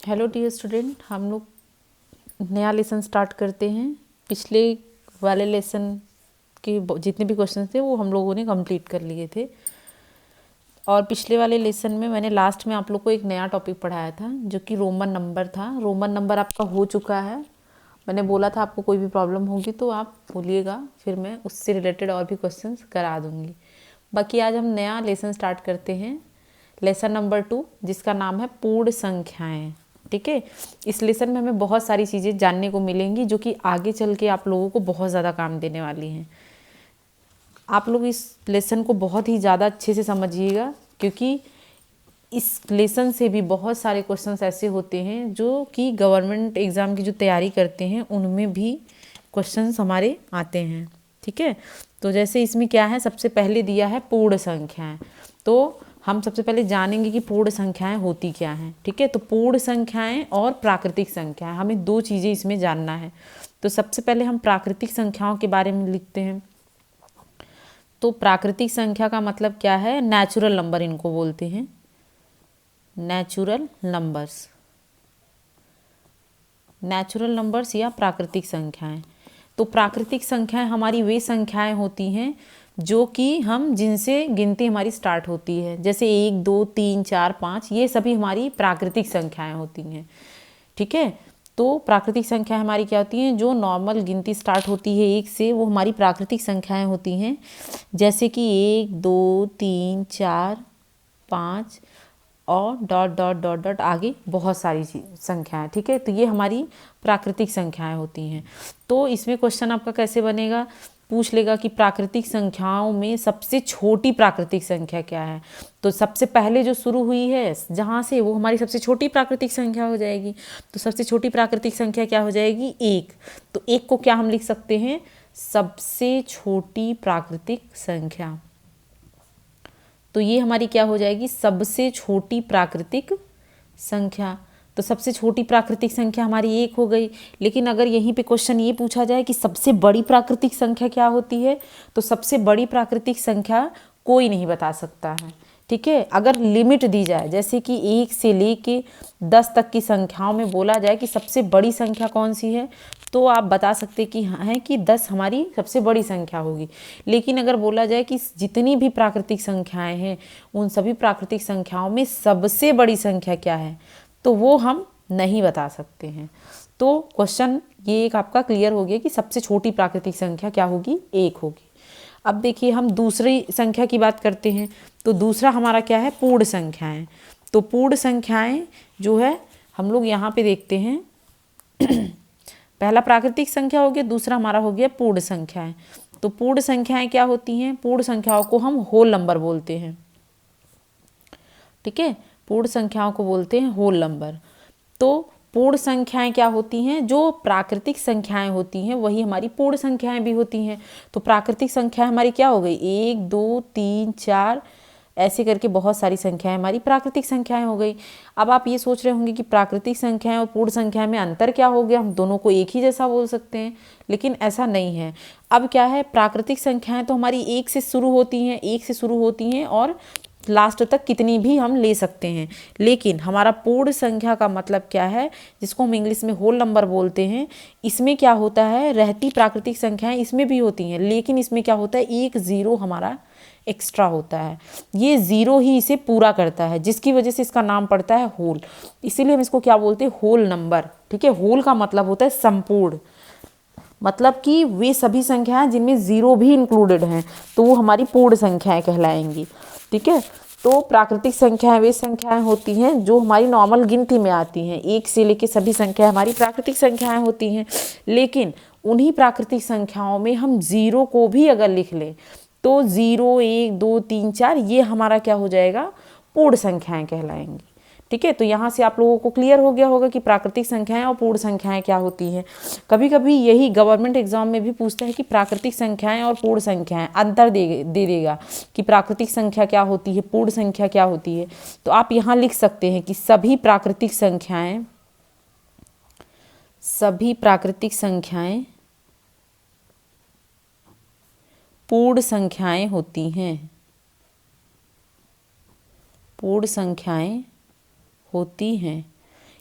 Hello dear student, हम लोग नया लेसन स्टार्ट करते हैं। पिछले वाले लेसन के जितने भी क्वेश्चन थे वो हम लोगों ने कंप्लीट कर लिए थे। और पिछले वाले लेसन में मैंने लास्ट में आप लोग को एक नया टॉपिक पढ़ाया था जो कि रोमन नंबर था। रोमन नंबर आपका हो चुका है। मैंने बोला था आपको कोई भी प्रॉब्लम होगी तो आप बोलिएगा, फिर मैं उससे रिलेटेड और भी क्वेश्चंस करा दूँगी। बाकी आज हम नया लेसन स्टार्ट करते हैं, लेसन नंबर 2, जिसका नाम है पूर्ण संख्याएं। ठीक है, इस लेसन में हमें बहुत सारी चीज़ें जानने को मिलेंगी जो कि आगे चल के आप लोगों को बहुत ज़्यादा काम देने वाली हैं। आप लोग इस लेसन को बहुत ही ज़्यादा अच्छे से समझिएगा, क्योंकि इस लेसन से भी बहुत सारे क्वेश्चंस ऐसे होते हैं जो कि गवर्नमेंट एग्ज़ाम की जो तैयारी करते हैं उनमें भी क्वेश्चंस हमारे आते हैं। ठीक है, तो जैसे इसमें क्या है, सबसे पहले दिया है पूर्ण संख्याएं। तो हम सबसे पहले जानेंगे कि पूर्ण संख्याएं होती क्या हैं। ठीक है, तो पूर्ण संख्याएं और प्राकृतिक संख्याएं, हमें दो चीज़ें इसमें जानना है। तो सबसे पहले हम प्राकृतिक संख्याओं के बारे में लिखते हैं। तो प्राकृतिक संख्या का मतलब क्या है, नेचुरल नंबर इनको बोलते हैं, नेचुरल नंबर्स, नेचुरल नंबर्स या प्राकृतिक संख्याएं। तो प्राकृतिक संख्याएं हमारी वे संख्याएं होती हैं जो कि हम जिनसे गिनती हमारी स्टार्ट होती है, जैसे 1 2 3 4 5, ये सभी हमारी प्राकृतिक संख्याएं होती हैं। ठीक है, तो प्राकृतिक संख्याएं हमारी क्या होती हैं, जो नॉर्मल गिनती स्टार्ट होती है 1 से, वो हमारी प्राकृतिक संख्याएं होती हैं। जैसे कि 1 2 3 4 5 और डॉट डॉट डॉट डॉट आगे बहुत सारी संख्याएं। ठीक है, तो ये हमारी प्राकृतिक संख्याएं होती हैं। तो इसमें क्वेश्चन आपका कैसे बनेगा, पूछ लेगा कि प्राकृतिक संख्याओं में सबसे छोटी प्राकृतिक संख्या क्या है। तो सबसे पहले जो शुरू हुई है जहाँ से, वो हमारी सबसे छोटी प्राकृतिक संख्या हो जाएगी। तो सबसे छोटी प्राकृतिक संख्या क्या हो जाएगी, 1। तो 1 को क्या हम लिख सकते हैं, सबसे छोटी प्राकृतिक संख्या। तो ये हमारी क्या हो जाएगी, सबसे छोटी प्राकृतिक संख्या। तो सबसे छोटी प्राकृतिक संख्या हमारी 1 हो गई। लेकिन अगर यहीं पे क्वेश्चन ये पूछा जाए कि सबसे बड़ी प्राकृतिक संख्या क्या होती है, तो सबसे बड़ी प्राकृतिक संख्या कोई नहीं बता सकता है। ठीक है, अगर लिमिट दी जाए, जैसे कि 1 से लेके 10 तक की संख्याओं में बोला जाए कि सबसे बड़ी संख्या कौन सी है, तो आप बता सकते कि हाँ है कि 10 हमारी सबसे बड़ी संख्या होगी। लेकिन अगर बोला जाए कि जितनी भी प्राकृतिक संख्याएं हैं उन सभी प्राकृतिक संख्याओं में सबसे बड़ी संख्या क्या है, तो वो हम नहीं बता सकते हैं। तो क्वेश्चन ये एक आपका क्लियर हो गया कि सबसे छोटी प्राकृतिक संख्या क्या होगी, 1 होगी। अब देखिए हम दूसरी संख्या की बात करते हैं। तो दूसरा हमारा क्या है, पूर्ण संख्याएं। तो पूर्ण संख्याएं जो है हम लोग यहाँ पे देखते हैं पहला प्राकृतिक संख्या हो गया, दूसरा हमारा हो गया पूर्ण संख्याएं। तो पूर्ण संख्याएं क्या होती हैं, पूर्ण संख्याओं को हम होल नंबर बोलते हैं। ठीक है, पूर्ण संख्याओं को बोलते हैं होल नंबर। तो पूर्ण संख्याएं क्या होती हैं, जो प्राकृतिक संख्याएं होती हैं वही हमारी पूर्ण संख्याएं भी होती हैं। तो प्राकृतिक संख्या हमारी क्या हो गई, 1 2 3 4, ऐसे करके बहुत सारी संख्याएं हमारी प्राकृतिक संख्याएं हो गई। अब आप ये सोच रहे होंगे कि प्राकृतिक संख्याएं और पूर्ण संख्या में अंतर क्या हो गया, हम दोनों को एक ही जैसा बोल सकते हैं, लेकिन ऐसा नहीं है। अब क्या है, प्राकृतिक संख्याएं तो हमारी 1 से शुरू होती हैं, 1 से शुरू होती हैं और लास्ट तक कितनी भी हम ले सकते हैं। लेकिन हमारा पूर्ण संख्या का मतलब क्या है, जिसको हम इंग्लिश में होल नंबर बोलते हैं, इसमें क्या होता है, रहती प्राकृतिक संख्याएं इसमें भी होती हैं, लेकिन इसमें क्या होता है, एक ज़ीरो हमारा एक्स्ट्रा होता है। ये ज़ीरो ही इसे पूरा करता है, जिसकी वजह से इसका नाम पड़ता है होल। इसीलिए हम इसको क्या बोलते हैं, होल नंबर। ठीक है, होल का मतलब होता है संपूर्ण, मतलब कि वे सभी संख्याएं जिनमें ज़ीरो भी इंक्लूडेड हैं, तो वो हमारी पूर्ण संख्याएं कहलाएंगी। ठीक है, तो प्राकृतिक संख्याएं वे संख्याएं होती हैं जो हमारी नॉर्मल गिनती में आती हैं, 1 से लेकर सभी संख्याएं हमारी प्राकृतिक संख्याएं होती हैं। लेकिन उन्हीं प्राकृतिक संख्याओं में हम ज़ीरो को भी अगर लिख लें तो 0 1 2 3 4 ये हमारा क्या हो जाएगा, पूर्ण संख्याएं कहलाएंगी। ठीक है, तो यहाँ से आप लोगों को क्लियर हो गया होगा कि प्राकृतिक संख्याएं और पूर्ण संख्याएं क्या होती हैं। कभी कभी यही गवर्नमेंट एग्जाम में भी पूछता है कि प्राकृतिक संख्याएं और पूर्ण संख्याएं, अंतर दे देगा कि प्राकृतिक संख्या क्या होती है, पूर्ण संख्या क्या होती है। तो आप यहाँ लिख सकते हैं कि सभी प्राकृतिक संख्याएं पूर्ण संख्याएं होती हैं, पूर्ण संख्याएं होती हैं।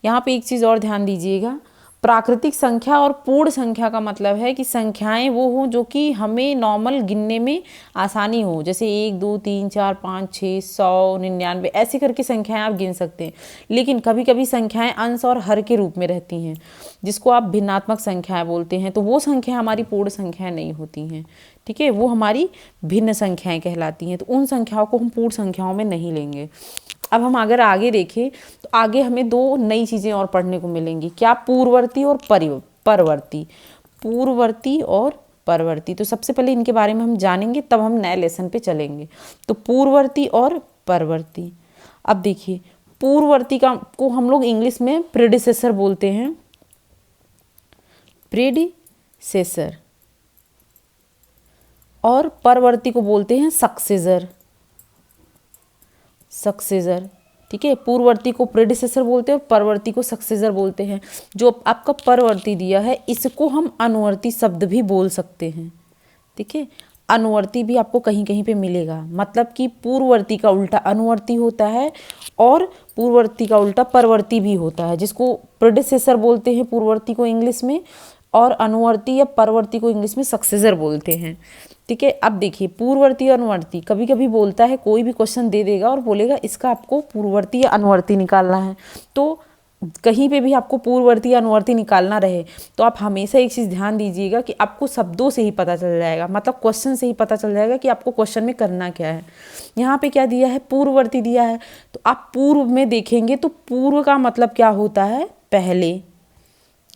यहाँ पे एक चीज़ और ध्यान दीजिएगा, प्राकृतिक संख्या और पूर्ण संख्या का मतलब है कि संख्याएं वो हों जो कि हमें नॉर्मल गिनने में आसानी हो, जैसे 1 2 3 4 5 6 100 99 ऐसे करके संख्याएं आप गिन सकते हैं। लेकिन कभी कभी संख्याएं अंश और हर के रूप में रहती हैं, जिसको आप भिन्नात्मक संख्याएं बोलते हैं, तो वो संख्या हमारी पूर्ण संख्याएं नहीं होती हैं। ठीक है, वो हमारी भिन्न संख्याएं कहलाती हैं, तो उन संख्याओं को हम पूर्ण संख्याओं में नहीं लेंगे। अब हम अगर आगे देखें तो आगे हमें दो नई चीज़ें और पढ़ने को मिलेंगी। क्या? पूर्ववर्ती और परवर्ती। पूर्ववर्ती और परवर्ती, तो सबसे पहले इनके बारे में हम जानेंगे, तब हम नए लेसन पे चलेंगे। तो पूर्ववर्ती और परवर्ती। अब देखिए, पूर्ववर्ती का को हम लोग इंग्लिश में प्रेडिसेसर बोलते हैं, प्रेडिसेसर, और परवर्ती को बोलते हैं सक्सेसर, सक्सेसर। ठीक है, पूर्ववर्ती को प्रेडिसेसर बोलते हैं और परवर्ती को सक्सेसर बोलते हैं। जो आपका परवर्ती दिया है इसको हम अनुवर्ती शब्द भी बोल सकते हैं। ठीक है, अनुवर्ती भी आपको कहीं कहीं पे मिलेगा, मतलब कि पूर्ववर्ती का उल्टा अनुवर्ती होता है और पूर्ववर्ती का उल्टा परवर्ती भी होता है, जिसको प्रेडिसेसर बोलते हैं पूर्ववर्ती को इंग्लिश में, और अनुवर्ती या परवर्ती को इंग्लिश में सक्सेसर बोलते हैं। ठीक है, अब देखिए, पूर्ववर्ती और अनुवर्ती कभी कभी बोलता है, कोई भी क्वेश्चन दे देगा और बोलेगा इसका आपको पूर्ववर्ती या अनुवर्ती निकालना है, तो कहीं पे भी आपको पूर्ववर्ती या अनुवर्ती निकालना रहे तो आप हमेशा एक चीज़ ध्यान दीजिएगा कि आपको शब्दों से ही पता चल जाएगा, मतलब क्वेश्चन से ही पता चल जाएगा कि आपको क्वेश्चन में करना क्या है। यहाँ पे क्या दिया है? पूर्ववर्ती दिया है, तो आप पूर्व में देखेंगे तो पूर्व का मतलब क्या होता है? पहले।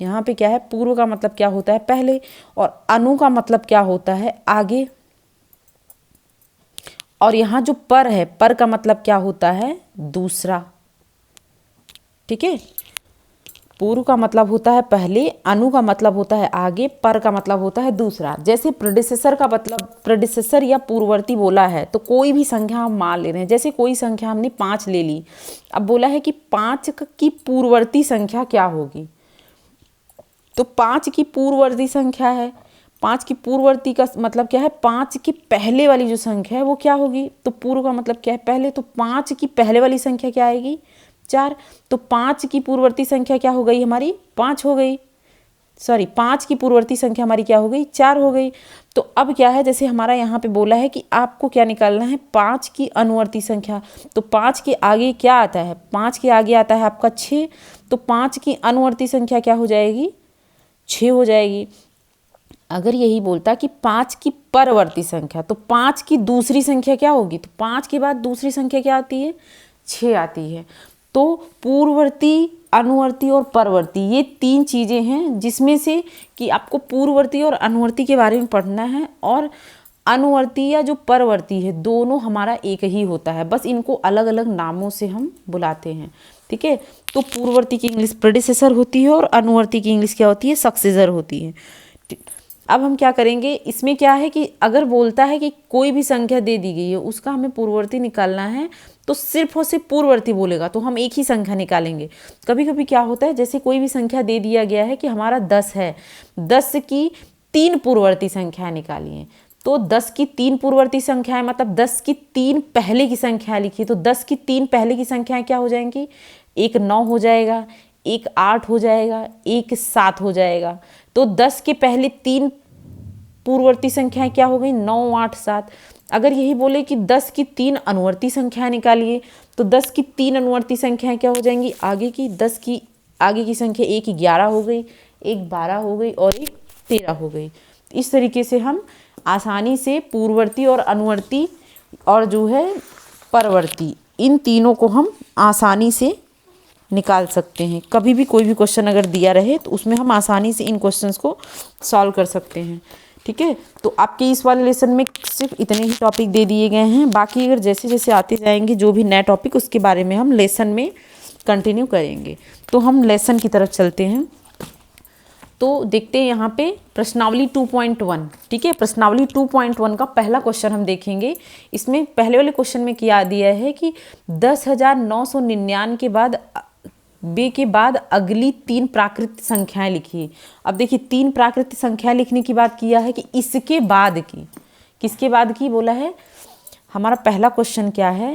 यहाँ पे क्या है? पूर्व का मतलब क्या होता है? पहले। और अनु का मतलब क्या होता है? आगे। और यहाँ जो पर है, पर का मतलब क्या होता है? दूसरा। ठीक है, पूर्व का मतलब होता है पहले, अनु का मतलब होता है आगे, पर का मतलब होता है दूसरा। जैसे प्रेडिसेसर का मतलब, प्रेडिसेसर या पूर्ववर्ती बोला है तो कोई भी संख्या हम मान ले रहे हैं, जैसे कोई संख्या हमने 5 ले ली, अब बोला है कि 5 की पूर्ववर्ती संख्या क्या होगी, तो 5 की पूर्ववर्ती संख्या है, 5 की पूर्ववर्ती का मतलब क्या है? 5 की पहले वाली जो संख्या है वो क्या होगी, तो पूर्व का मतलब क्या है? पहले, तो 5 की पहले वाली संख्या क्या आएगी? 4। तो 5 की पूर्ववर्ती संख्या क्या हो गई हमारी? 5 हो गई, सॉरी 5 की पूर्ववर्ती संख्या हमारी क्या हो गई? 4 हो गई। तो अब क्या है, जैसे हमारा यहाँ पे बोला है कि आपको क्या निकालना है? 5 की अनुवर्ती संख्या, तो 5 के आगे क्या आता है? 5 के आगे आता है आपका 6, तो 5 की अनुवर्ती संख्या क्या हो जाएगी? 6 हो जाएगी। अगर यही बोलता कि 5 की परवर्ती संख्या, तो 5 की दूसरी संख्या क्या होगी? तो 5 के बाद दूसरी संख्या क्या आती है? 6 आती है। तो पूर्ववर्ती, अनुवर्ती और परवर्ती, ये 3 चीज़ें हैं जिसमें से कि आपको पूर्ववर्ती और अनुवर्ती के बारे में पढ़ना है, और अनुवर्ती या जो परवर्ती है दोनों हमारा एक ही होता है, बस इनको अलग अलग नामों से हम बुलाते हैं। ठीक है, तो पूर्ववर्ती की इंग्लिश प्रेडिसेसर होती है और अनुवर्ती की इंग्लिश क्या होती है? सक्सेसर होती है। अब हम क्या करेंगे, इसमें क्या है कि अगर बोलता है कि कोई भी संख्या दे दी गई है उसका हमें पूर्ववर्ती निकालना है, तो सिर्फ और सिर्फ पूर्ववर्ती बोलेगा तो हम एक ही संख्या निकालेंगे। कभी कभी क्या होता है, जैसे कोई भी संख्या दे दिया गया है कि हमारा 10 है, 10 की 3 पूर्ववर्ती संख्याएं निकालिए, तो 10 की 3 पूर्ववर्ती संख्याएं मतलब 10 की 3 पहले की संख्या लिखी, तो 10 की 3 पहले की संख्याएं क्या हो जाएंगी? एक 9 हो जाएगा, एक 8 हो जाएगा, एक 7 हो जाएगा। तो 10 के पहले 3 पूर्ववर्ती संख्याएं क्या हो गई? 9 8 7। अगर यही बोले कि 10 की 3 अनुवर्ती संख्याएं निकालिए, तो 10 की 3 अनुवर्ती संख्याएं क्या हो जाएंगी? आगे की 10 की आगे की संख्या, एक 11 हो गई, एक 12 हो गई और एक 13 हो गई। इस तरीके से हम आसानी से पूर्ववर्ती और अनुवर्ती और जो है परवर्ती, इन तीनों को हम आसानी से निकाल सकते हैं। कभी भी कोई भी क्वेश्चन अगर दिया रहे तो उसमें हम आसानी से इन क्वेश्चंस को सॉल्व कर सकते हैं। ठीक है, तो आपके इस वाले लेसन में सिर्फ इतने ही टॉपिक दे दिए गए हैं, बाकी अगर जैसे जैसे आते जाएंगे जो भी नए टॉपिक, उसके बारे में हम लेसन में कंटिन्यू करेंगे। तो हम लेसन की तरफ चलते हैं। तो देखते हैं यहाँ पे प्रश्नावली 2.1। ठीक है, प्रश्नावली 2.1 का पहला क्वेश्चन हम देखेंगे। इसमें पहले वाले क्वेश्चन में क्या दिया है कि 10,999 के बाद बे के बाद अगली 3 प्राकृतिक संख्याएं लिखिए। अब देखिए 3 प्राकृतिक संख्याएं लिखने की बात किया है कि इसके बाद की, किसके बाद की बोला है। हमारा पहला क्वेश्चन क्या है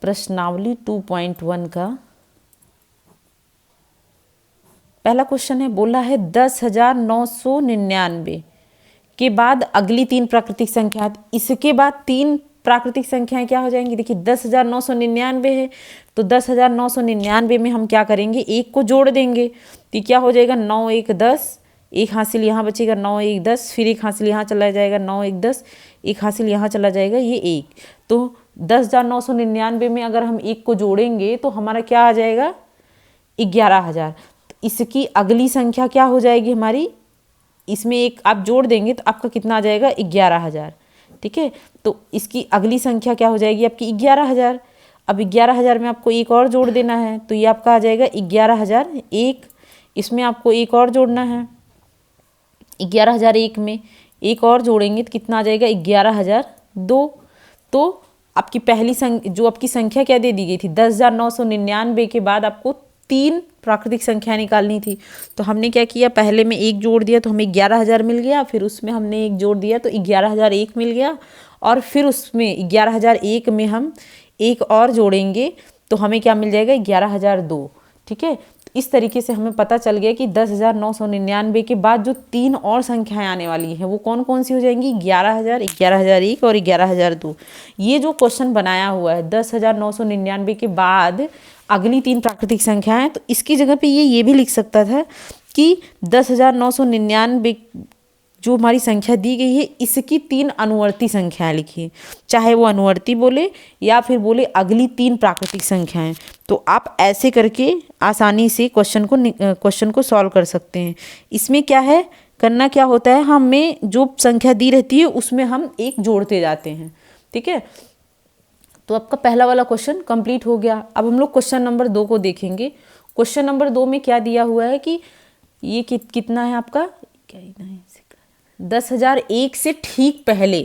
प्रश्नावली 2.1 का? पहला क्वेश्चन है, बोला है 10,999 के बाद अगली तीन प्राकृतिक संख्या, इसके बाद तीन प्राकृतिक संख्याएं क्या हो जाएंगी। देखिए 10,999 है, तो 10,999 में हम क्या करेंगे, एक को जोड़ देंगे, तो क्या हो जाएगा 9 1 10, एक हासिल यहाँ बचेगा 9 1 10, फिर एक हासिल यहाँ चला जाएगा 9 1 10, एक हासिल यहाँ चला जाएगा ये एक। तो 10,999 में अगर हम एक को जोड़ेंगे तो हमारा क्या आ जाएगा 11,000। इसकी अगली संख्या क्या हो जाएगी हमारी, इसमें एक आप जोड़ देंगे तो आपका कितना आ जाएगा 11,000। ठीक है, तो इसकी अगली संख्या क्या हो जाएगी आपकी 11,000। अब 11,000 में आपको एक और जोड़ देना है, तो ये आपका आ जाएगा 11,001। इसमें आपको एक और जोड़ना है, 11,001 में एक और जोड़ेंगे तो कितना आ जाएगा 11,002। तो आपकी पहली जो आपकी संख्या क्या दे दी गई थी 10,999 के बाद आपको तीन प्राकृतिक संख्या निकालनी थी। तो हमने क्या किया, पहले में एक जोड़ दिया तो हमें 11,000 मिल गया, फिर उसमें हमने एक जोड़ दिया तो 11,001 मिल गया, और फिर उसमें 11,001 में हम एक और जोड़ेंगे तो हमें क्या मिल जाएगा 11,002। ठीक है, इस तरीके से हमें पता चल गया कि 10,999 के बाद जो तीन और संख्याएं आने वाली हैं वो कौन कौन सी हो जाएंगी, 11,000, 11,001 और 11,002। ये जो क्वेश्चन बनाया हुआ है 10,999 के बाद अगली तीन प्राकृतिक संख्याएं, तो इसकी जगह पे ये भी लिख सकता था कि 10,999 जो हमारी संख्या दी गई है इसकी तीन अनुवर्ती संख्याएं लिखिए, चाहे वो अनुवर्ती बोले या फिर बोले अगली तीन प्राकृतिक संख्याएं। तो आप ऐसे करके आसानी से क्वेश्चन को सॉल्व कर सकते हैं। इसमें क्या है, करना क्या होता है, हमें जो संख्या दी रहती है उसमें हम एक जोड़ते जाते हैं। ठीक है, तो आपका पहला वाला क्वेश्चन कंप्लीट हो गया। अब हम लोग क्वेश्चन नंबर 2 को देखेंगे। क्वेश्चन नंबर 2 में क्या दिया हुआ है कि ये कितना है आपका, क्या 10,001 से ठीक पहले